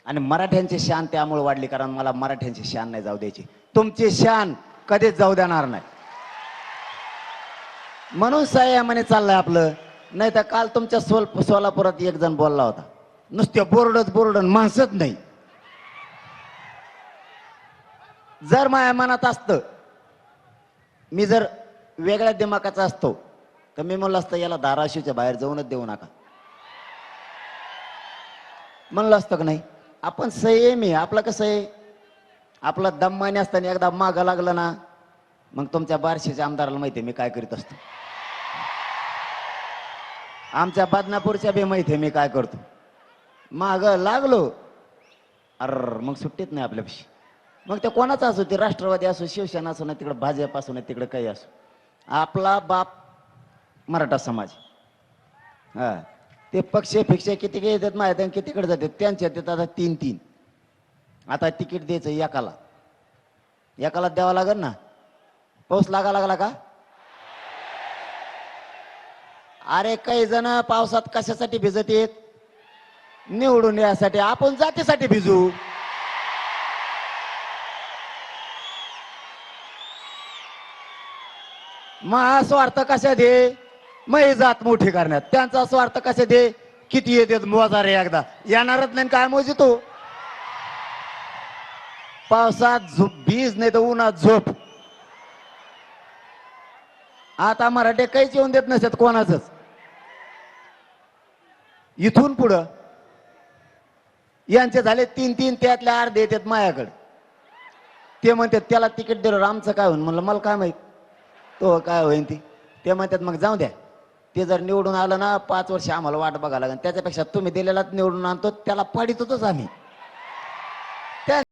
आणि मराठ्यांची शान त्यामुळे वाढली कारण मला मराठ्यांची शान नाही जाऊ द्यायची, तुमची शान कधीच जाऊ देणार नाही. म्हणून संयमाने चाललंय आपलं. नाही तर काल तुमच्या सोलापुरात एक जण बोलला होता, नुसते बोर्ड माणसंच नाही. जर माझ्या मनात असतं, मी जर वेगळ्या दिमागाचा असतो तर मी म्हणलं असतं याला धाराशिवच्या बाहेर जाऊनच देऊ नका, म्हणलं असतं का नाही. आपण संयमी, आपलं कसं आहे, आपलं दम्माने असताना एकदा मागं लागलं ना, मग तुमच्या बार्शीच्या आमदाराला माहिती आहे मी काय करीत असतो, आमच्या बदनापूरच्या बी माहिती आहे मी काय करतो. माग लागलो अर मग सुट्टीत नाही आपल्यापाशी. मग ते कोणाचा असो, ते राष्ट्रवादी असो, शिवसेना असो, ना तिकडे भाजप असो, ना तिकडे काही असो, आपला बाप मराठा समाज. हा, ते पक्ष फिक्ष किती काही येतात माहिती, कितीकडे जातात त्यांच्या देतात आता 3-3. आता तिकीट द्यायचं एकाला द्यावं लागेल ना. पाऊस लागला का? अरे काही जण पावसात कशासाठी भिजत येत, निवडून यासाठी. आपण जातीसाठी भिजू. मग स्वार्थ कशा दे, मग जात मोठी करण्यात. त्यांचा स्वार्थ कशा दे, किती येतात मोजा रे, एकदा येणारच नाही काय मोजी तो. पावसात भीज नाही तर उन्हात झोप. आता मराठे काहीच येऊन देत नसतात कोणाच. इथून पुढं यांचे झाले 3-3, त्यातले अर्धे येतात मायाकडे. ते म्हणतात त्याला तिकीट दिलं आमचं काय होईल, म्हणलं मला काय माहित तो काय होईन ती. ते म्हणतात मग जाऊ द्या, ते जर निवडून आलं ना 5 वर्ष आम्हाला वाट बघायला लागेल, त्याच्यापेक्षा तुम्ही दिलेलाच निवडून आणतो त्याला पाडीत होतोच आम्ही.